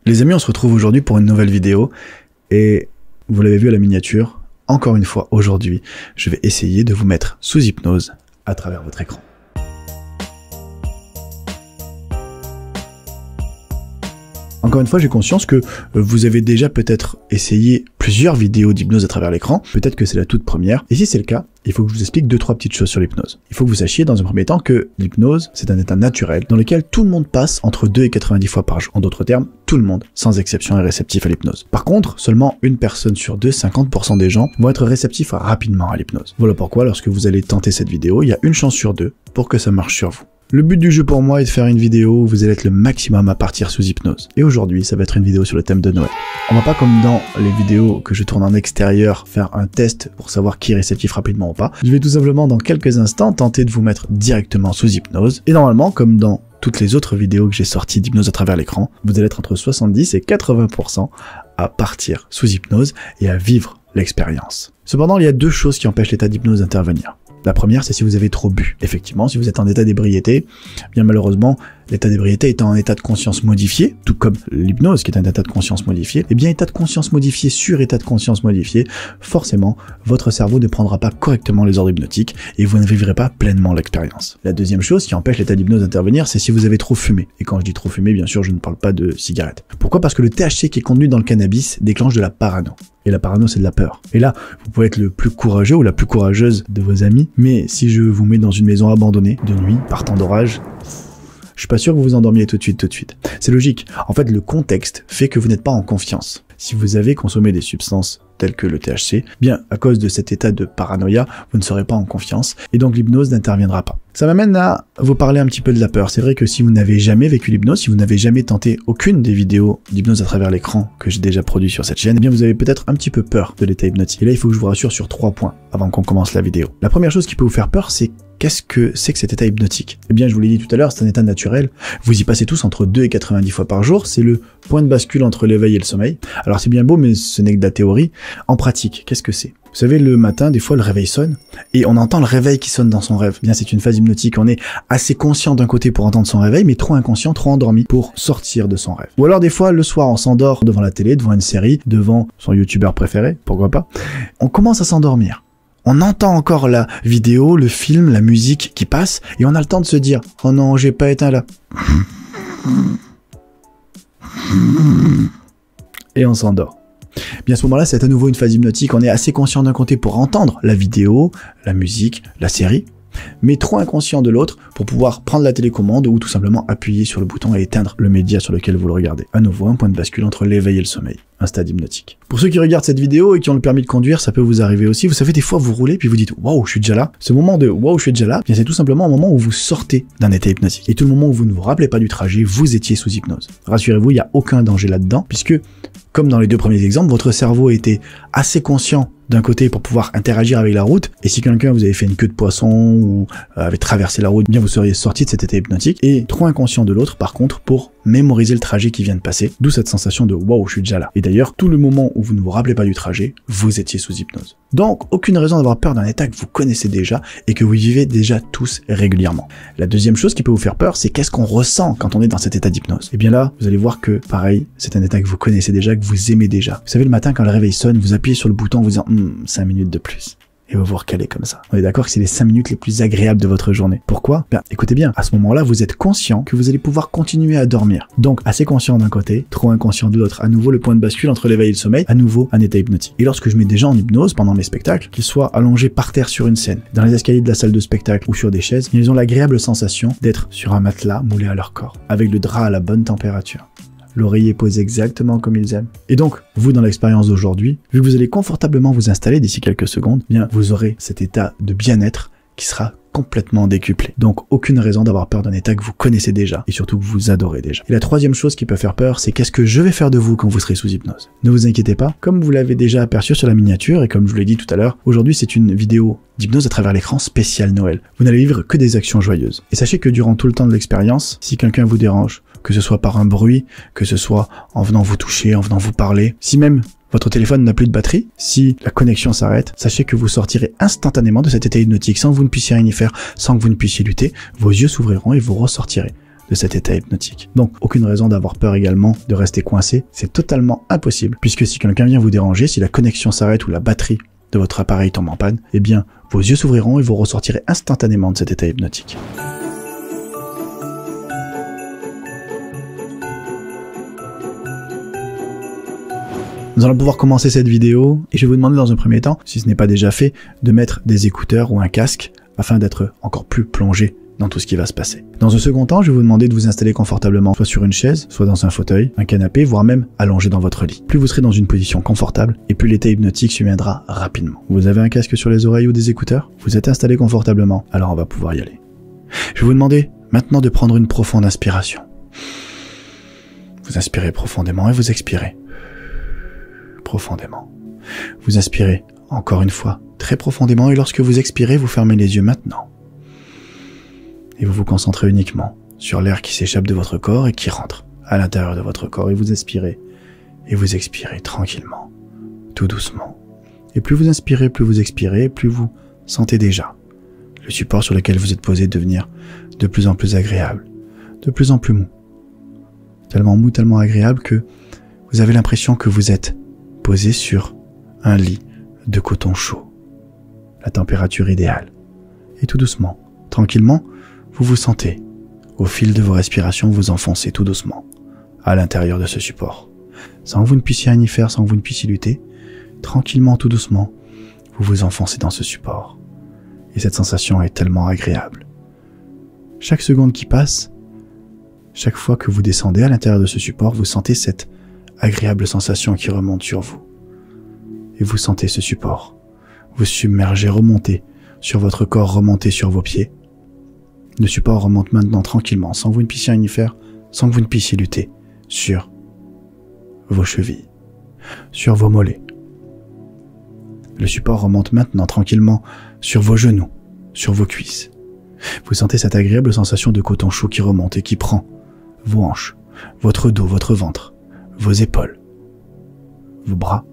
Les amis, on se retrouve aujourd'hui pour une nouvelle vidéo et vous l'avez vu à la miniature, encore une fois aujourd'hui, je vais essayer de vous mettre sous hypnose à travers votre écran. Encore une fois, j'ai conscience que vous avez déjà peut-être essayé plusieurs vidéos d'hypnose à travers l'écran, peut-être que c'est la toute première, et si c'est le cas, il faut que je vous explique 2-3 petites choses sur l'hypnose. Il faut que vous sachiez dans un premier temps que l'hypnose, c'est un état naturel dans lequel tout le monde passe entre 2 et 90 fois par jour. En d'autres termes, tout le monde, sans exception, est réceptif à l'hypnose. Par contre, seulement une personne sur deux, 50% des gens, vont être réceptifs rapidement à l'hypnose. Voilà pourquoi, lorsque vous allez tenter cette vidéo, il y a une chance sur deux pour que ça marche sur vous. Le but du jeu pour moi est de faire une vidéo où vous allez être le maximum à partir sous hypnose. Et aujourd'hui, ça va être une vidéo sur le thème de Noël. On va pas, comme dans les vidéos que je tourne en extérieur, faire un test pour savoir qui est réceptif rapidement ou pas. Je vais tout simplement, dans quelques instants, tenter de vous mettre directement sous hypnose. Et normalement, comme dans toutes les autres vidéos que j'ai sorties d'hypnose à travers l'écran, vous allez être entre 70 et 80% à partir sous hypnose et à vivre l'expérience. Cependant, il y a deux choses qui empêchent l'état d'hypnose d'intervenir. La première, c'est si vous avez trop bu. Effectivement, si vous êtes en état d'ébriété, bien malheureusement, l'état d'ébriété étant un état de conscience modifié, tout comme l'hypnose qui est un état de conscience modifié, et bien état de conscience modifié sur état de conscience modifié, forcément, votre cerveau ne prendra pas correctement les ordres hypnotiques et vous ne vivrez pas pleinement l'expérience. La deuxième chose qui empêche l'état d'hypnose d'intervenir, c'est si vous avez trop fumé. Et quand je dis trop fumé, bien sûr, je ne parle pas de cigarettes. Pourquoi ? Parce que le THC qui est contenu dans le cannabis déclenche de la parano. Et la parano, c'est de la peur. Et là, vous pouvez être le plus courageux ou la plus courageuse de vos amis, mais si je vous mets dans une maison abandonnée, de nuit, par temps d'orage, je suis pas sûr que vous vous endormiez tout de suite. C'est logique. En fait, le contexte fait que vous n'êtes pas en confiance. Si vous avez consommé des substances telles que le THC, bien, à cause de cet état de paranoïa, vous ne serez pas en confiance, et donc l'hypnose n'interviendra pas. Ça m'amène à vous parler un petit peu de la peur. C'est vrai que si vous n'avez jamais vécu l'hypnose, si vous n'avez jamais tenté aucune des vidéos d'hypnose à travers l'écran que j'ai déjà produit sur cette chaîne, eh bien vous avez peut-être un petit peu peur de l'état hypnotique. Et là, il faut que je vous rassure sur 3 points avant qu'on commence la vidéo. La première chose qui peut vous faire peur, c'est qu'est-ce que c'est que cet état hypnotique? Eh bien, je vous l'ai dit tout à l'heure, c'est un état naturel. Vous y passez tous entre 2 et 90 fois par jour. C'est le point de bascule entre l'éveil et le sommeil. Alors, c'est bien beau, mais ce n'est que de la théorie. En pratique, qu'est-ce que c'est? Vous savez, le matin, des fois, le réveil sonne et on entend le réveil qui sonne dans son rêve. Eh bien, c'est une phase hypnotique. On est assez conscient d'un côté pour entendre son réveil, mais trop inconscient, trop endormi pour sortir de son rêve. Ou alors, des fois, le soir, on s'endort devant la télé, devant une série, devant son youtubeur préféré, pourquoi pas. On commence à s'endormir. On entend encore la vidéo, le film, la musique qui passe, et on a le temps de se dire « Oh non, j'ai pas éteint là. » Et on s'endort. Bien à ce moment-là, c'est à nouveau une phase hypnotique. On est assez conscient d'un côté pour entendre la vidéo, la musique, la série, mais trop inconscient de l'autre pour pouvoir prendre la télécommande ou tout simplement appuyer sur le bouton et éteindre le média sur lequel vous le regardez. À nouveau, un point de bascule entre l'éveil et le sommeil. Un stade hypnotique. Pour ceux qui regardent cette vidéo et qui ont le permis de conduire, ça peut vous arriver aussi. Vous savez, des fois, vous roulez puis vous dites « Waouh, je suis déjà là ». Ce moment de « Waouh, je suis déjà là », bien c'est tout simplement un moment où vous sortez d'un état hypnotique. Et tout le moment où vous ne vous rappelez pas du trajet, vous étiez sous hypnose. Rassurez-vous, il n'y a aucun danger là-dedans, puisque, comme dans les 2 premiers exemples, votre cerveau était assez conscient d'un côté pour pouvoir interagir avec la route, et si quelqu'un vous avait fait une queue de poisson ou avait traversé la route, bien vous seriez sorti de cet état hypnotique, et trop inconscient de l'autre par contre pour mémoriser le trajet qui vient de passer, d'où cette sensation de waouh, je suis déjà là. Et d'ailleurs, tout le moment où vous ne vous rappelez pas du trajet, vous étiez sous hypnose. Donc, aucune raison d'avoir peur d'un état que vous connaissez déjà et que vous vivez déjà tous régulièrement. La deuxième chose qui peut vous faire peur, c'est qu'est-ce qu'on ressent quand on est dans cet état d'hypnose. Et bien là, vous allez voir que, pareil, c'est un état que vous connaissez déjà, que vous aimez déjà. Vous savez, le matin, quand le réveil sonne, vous appuyez sur le bouton en vous disant 5 minutes de plus. Et vous vous recalez comme ça. On est d'accord que c'est les 5 minutes les plus agréables de votre journée. Pourquoi ? Bien, écoutez bien, à ce moment-là, vous êtes conscient que vous allez pouvoir continuer à dormir. Donc, assez conscient d'un côté, trop inconscient de l'autre. À nouveau, le point de bascule entre l'éveil et le sommeil, à nouveau, un état hypnotique. Et lorsque je mets des gens en hypnose pendant mes spectacles, qu'ils soient allongés par terre sur une scène, dans les escaliers de la salle de spectacle ou sur des chaises, ils ont l'agréable sensation d'être sur un matelas moulé à leur corps, avec le drap à la bonne température. L'oreiller posé exactement comme ils aiment. Et donc, vous dans l'expérience d'aujourd'hui, vu que vous allez confortablement vous installer d'ici quelques secondes, bien vous aurez cet état de bien-être qui sera complètement décuplé. Donc aucune raison d'avoir peur d'un état que vous connaissez déjà et surtout que vous adorez déjà. Et la troisième chose qui peut faire peur, c'est qu'est-ce que je vais faire de vous quand vous serez sous hypnose. Ne vous inquiétez pas, comme vous l'avez déjà aperçu sur la miniature et comme je vous l'ai dit tout à l'heure, aujourd'hui c'est une vidéo d'hypnose à travers l'écran spécial Noël. Vous n'allez vivre que des actions joyeuses. Et sachez que durant tout le temps de l'expérience, si quelqu'un vous dérange, que ce soit par un bruit, que ce soit en venant vous toucher, en venant vous parler, si même votre téléphone n'a plus de batterie, si la connexion s'arrête, sachez que vous sortirez instantanément de cet état hypnotique sans que vous ne puissiez rien y faire, sans que vous ne puissiez lutter, vos yeux s'ouvriront et vous ressortirez de cet état hypnotique. Donc, aucune raison d'avoir peur également de rester coincé. C'est totalement impossible, puisque si quelqu'un vient vous déranger, si la connexion s'arrête ou la batterie de votre appareil tombe en panne, eh bien, vos yeux s'ouvriront et vous ressortirez instantanément de cet état hypnotique. Nous allons pouvoir commencer cette vidéo et je vais vous demander dans un premier temps, si ce n'est pas déjà fait, de mettre des écouteurs ou un casque afin d'être encore plus plongé dans tout ce qui va se passer. Dans un second temps, je vais vous demander de vous installer confortablement, soit sur une chaise, soit dans un fauteuil, un canapé, voire même allongé dans votre lit. Plus vous serez dans une position confortable, et plus l'état hypnotique surviendra rapidement. Vous avez un casque sur les oreilles ou des écouteurs? Vous êtes installé confortablement? Alors on va pouvoir y aller. Je vais vous demander maintenant de prendre une profonde inspiration. Vous inspirez profondément et vous expirez profondément. Vous inspirez encore une fois très profondément et lorsque vous expirez, vous fermez les yeux maintenant. Et vous vous concentrez uniquement sur l'air qui s'échappe de votre corps et qui rentre à l'intérieur de votre corps. Et vous inspirez et vous expirez tranquillement, tout doucement. Et plus vous inspirez, plus vous expirez, plus vous sentez déjà le support sur lequel vous êtes posé devenir de plus en plus agréable, de plus en plus mou. Tellement mou, tellement agréable que vous avez l'impression que vous êtes posé sur un lit de coton chaud. La température idéale. Et tout doucement, tranquillement, vous vous sentez, au fil de vos respirations, vous enfoncer tout doucement à l'intérieur de ce support. Sans que vous ne puissiez rien y faire, sans que vous ne puissiez lutter, tranquillement, tout doucement, vous vous enfoncez dans ce support. Et cette sensation est tellement agréable. Chaque seconde qui passe, chaque fois que vous descendez à l'intérieur de ce support, vous sentez cette agréable sensation qui remonte sur vous. Et vous sentez ce support vous submerger, remonter sur votre corps, remonter sur vos pieds. Le support remonte maintenant tranquillement, sans que vous ne puissiez rien y faire, sans que vous ne puissiez lutter, sur vos chevilles, sur vos mollets. Le support remonte maintenant tranquillement sur vos genoux, sur vos cuisses. Vous sentez cette agréable sensation de coton chaud qui remonte et qui prend vos hanches, votre dos, votre ventre, vos épaules, vos bras,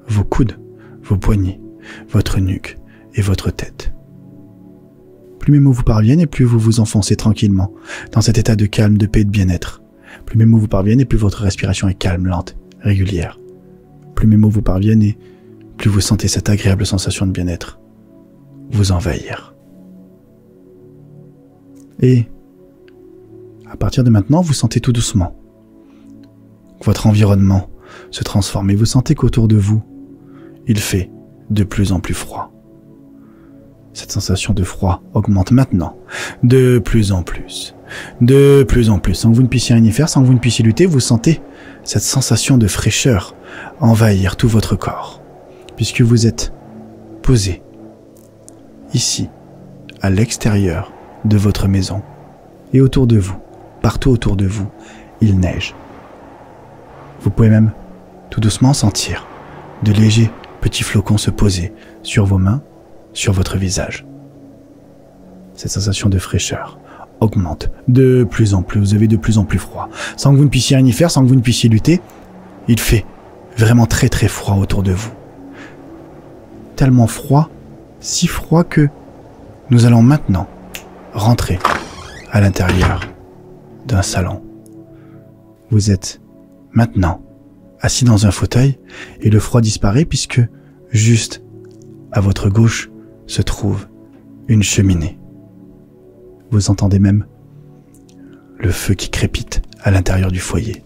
vos coudes, vos poignets, votre nuque et votre tête. Plus mes mots vous parviennent et plus vous vous enfoncez tranquillement dans cet état de calme, de paix et de bien-être. Plus mes mots vous parviennent et plus votre respiration est calme, lente, régulière. Plus mes mots vous parviennent et plus vous sentez cette agréable sensation de bien-être vous envahir. Et à partir de maintenant, vous sentez tout doucement que votre environnement se transforme et vous sentez qu'autour de vous, il fait de plus en plus froid. Cette sensation de froid augmente maintenant, de plus en plus, sans que vous ne puissiez rien y faire, sans que vous ne puissiez lutter, vous sentez cette sensation de fraîcheur envahir tout votre corps, puisque vous êtes posé ici, à l'extérieur de votre maison, et autour de vous, partout autour de vous, il neige. Vous pouvez même tout doucement sentir de légers petits flocons se poser sur vos mains, sur votre visage. Cette sensation de fraîcheur augmente de plus en plus, vous avez de plus en plus froid. Sans que vous ne puissiez rien y faire, sans que vous ne puissiez lutter, il fait vraiment très très froid autour de vous. Tellement froid, si froid que nous allons maintenant rentrer à l'intérieur d'un salon. Vous êtes maintenant assis dans un fauteuil et le froid disparaît puisque juste à votre gauche se trouve une cheminée. Vous entendez même le feu qui crépite à l'intérieur du foyer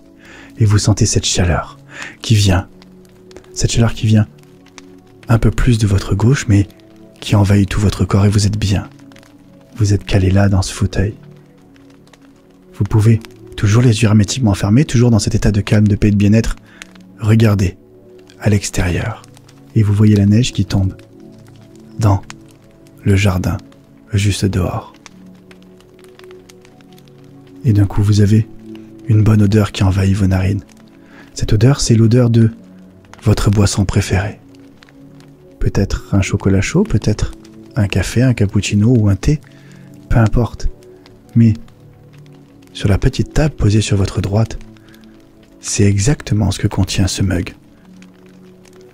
et vous sentez cette chaleur qui vient un peu plus de votre gauche mais qui envahit tout votre corps et vous êtes bien. Vous êtes calé là dans ce fauteuil. Vous pouvez, toujours les yeux hermétiquement fermés, toujours dans cet état de calme, de paix et de bien-être, regarder à l'extérieur et vous voyez la neige qui tombe dans le jardin, juste dehors. Et d'un coup, vous avez une bonne odeur qui envahit vos narines. Cette odeur, c'est l'odeur de votre boisson préférée. Peut-être un chocolat chaud, peut-être un café, un cappuccino ou un thé, peu importe. Mais sur la petite table posée sur votre droite, c'est exactement ce que contient ce mug.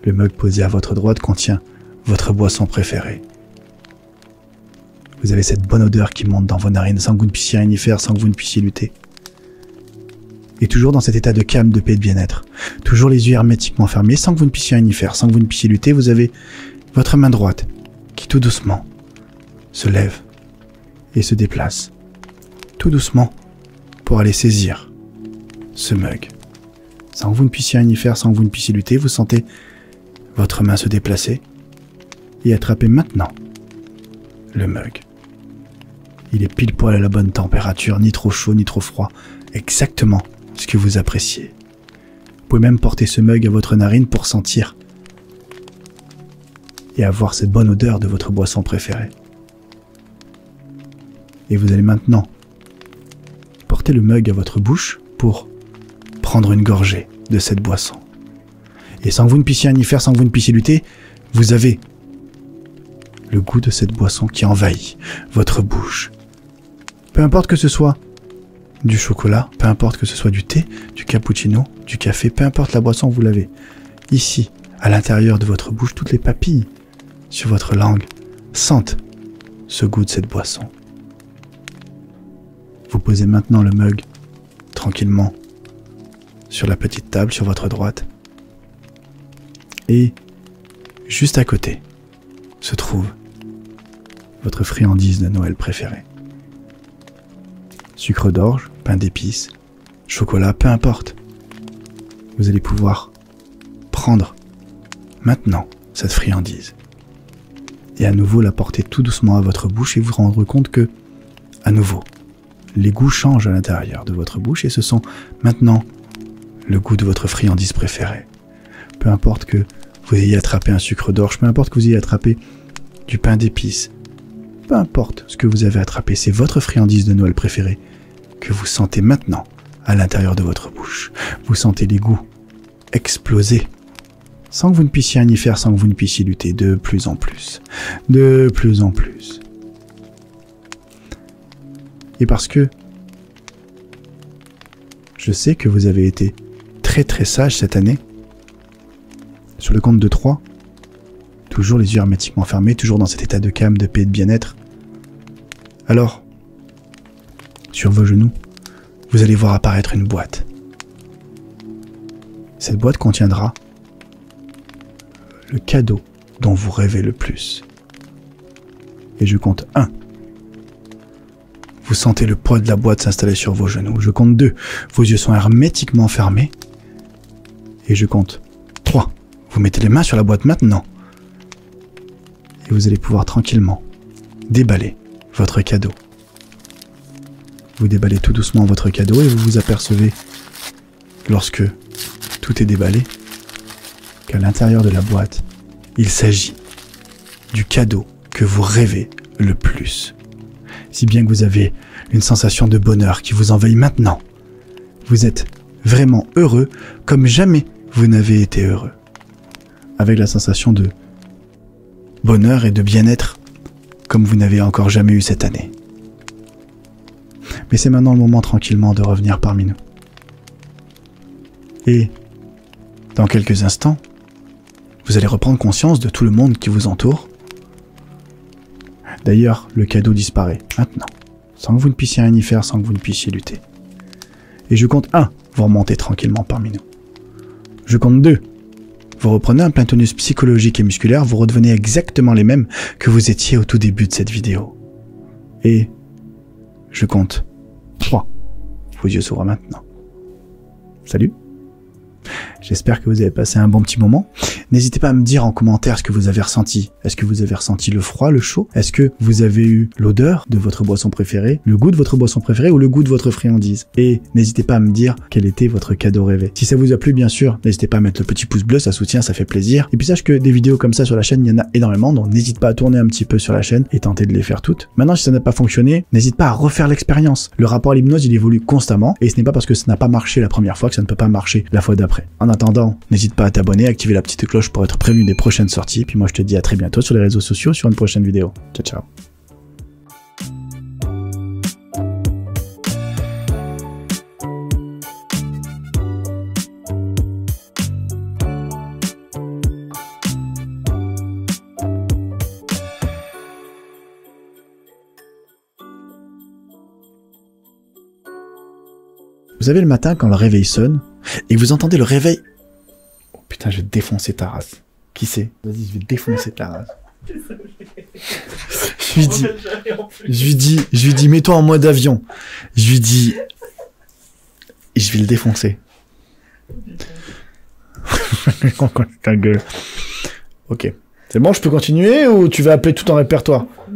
Le mug posé à votre droite contient votre boisson préférée. Vous avez cette bonne odeur qui monte dans vos narines sans que vous ne puissiez rien y faire, sans que vous ne puissiez lutter. Et toujours dans cet état de calme, de paix et de bien-être. Toujours les yeux hermétiquement fermés, sans que vous ne puissiez rien y faire, sans que vous ne puissiez lutter, vous avez votre main droite qui tout doucement se lève et se déplace. Tout doucement pour aller saisir ce mug. Sans que vous ne puissiez rien y faire, sans que vous ne puissiez lutter, vous sentez votre main se déplacer et attraper maintenant le mug. Il est pile poil à la bonne température, ni trop chaud, ni trop froid. Exactement ce que vous appréciez. Vous pouvez même porter ce mug à votre narine pour sentir et avoir cette bonne odeur de votre boisson préférée. Et vous allez maintenant porter le mug à votre bouche pour prendre une gorgée de cette boisson. Et sans que vous ne puissiez rien y faire, sans que vous ne puissiez lutter, vous avez le goût de cette boisson qui envahit votre bouche. Peu importe que ce soit du chocolat, peu importe que ce soit du thé, du cappuccino, du café, peu importe la boisson que vous l'avez. Ici, à l'intérieur de votre bouche, toutes les papilles sur votre langue sentent ce goût de cette boisson. Vous posez maintenant le mug tranquillement sur la petite table sur votre droite. Et juste à côté se trouve votre friandise de Noël préférée. Sucre d'orge, pain d'épices, chocolat, peu importe. Vous allez pouvoir prendre maintenant cette friandise et à nouveau la porter tout doucement à votre bouche et vous rendre compte que, à nouveau, les goûts changent à l'intérieur de votre bouche et ce sont maintenant le goût de votre friandise préférée. Peu importe que vous ayez attrapé un sucre d'orge, peu importe que vous ayez attrapé du pain d'épices, peu importe ce que vous avez attrapé, c'est votre friandise de Noël préférée que vous sentez maintenant à l'intérieur de votre bouche. Vous sentez les goûts exploser sans que vous ne puissiez rien y faire, sans que vous ne puissiez lutter, de plus en plus, de plus en plus. Et parce que je sais que vous avez été très très sage cette année, sur le compte de 3, toujours les yeux hermétiquement fermés, toujours dans cet état de calme, de paix et de bien-être, alors, sur vos genoux, vous allez voir apparaître une boîte. Cette boîte contiendra le cadeau dont vous rêvez le plus. Et je compte 1. Vous sentez le poids de la boîte s'installer sur vos genoux. Je compte 2. Vos yeux sont hermétiquement fermés. Et je compte 3. Vous mettez les mains sur la boîte maintenant. Et vous allez pouvoir tranquillement déballer votre cadeau. Vous déballez tout doucement votre cadeau et vous vous apercevez, lorsque tout est déballé, qu'à l'intérieur de la boîte, il s'agit du cadeau que vous rêvez le plus. Si bien que vous avez une sensation de bonheur qui vous envahit maintenant. Vous êtes vraiment heureux comme jamais vous n'avez été heureux. Avec la sensation de bonheur et de bien-être comme vous n'avez encore jamais eu cette année. Mais c'est maintenant le moment tranquillement de revenir parmi nous. Et dans quelques instants, vous allez reprendre conscience de tout le monde qui vous entoure. D'ailleurs, le cadeau disparaît maintenant, sans que vous ne puissiez rien y faire, sans que vous ne puissiez lutter. Et je compte 1, vous remontez tranquillement parmi nous. Je compte 2, vous reprenez un plein tonus psychologique et musculaire, vous redevenez exactement les mêmes que vous étiez au tout début de cette vidéo. Et je compte 3, vos yeux s'ouvrent maintenant. Salut! J'espère que vous avez passé un bon petit moment. N'hésitez pas à me dire en commentaire ce que vous avez ressenti. Est-ce que vous avez ressenti le froid, le chaud? Est-ce que vous avez eu l'odeur de votre boisson préférée, le goût de votre boisson préférée ou le goût de votre friandise? Et n'hésitez pas à me dire quel était votre cadeau rêvé. Si ça vous a plu, bien sûr, n'hésitez pas à mettre le petit pouce bleu, ça soutient, ça fait plaisir. Et puis sache que des vidéos comme ça sur la chaîne, il y en a énormément, donc n'hésite pas à tourner un petit peu sur la chaîne et tenter de les faire toutes. Maintenant, si ça n'a pas fonctionné, n'hésite pas à refaire l'expérience. Le rapport à l'hypnose, il évolue constamment et ce n'est pas parce que ça n'a pas marché la première fois que ça ne peut pas marcher la fois d'après. En attendant, n'hésite pas à t'abonner, à activer la petite cloche pour être prévenu des prochaines sorties. Puis moi, je te dis à très bientôt sur les réseaux sociaux, sur une prochaine vidéo. Ciao, ciao. Vous savez, le matin, quand le réveil sonne, et que vous entendez le réveil... Oh putain, je vais défoncer ta race. Qui c'est? Vas-y, je vais défoncer ta race. Je lui dis, mets-toi en mode avion. Je lui dis, je vais le défoncer. Ta gueule. Ok. C'est bon, je peux continuer ou tu vas appeler tout en répertoire?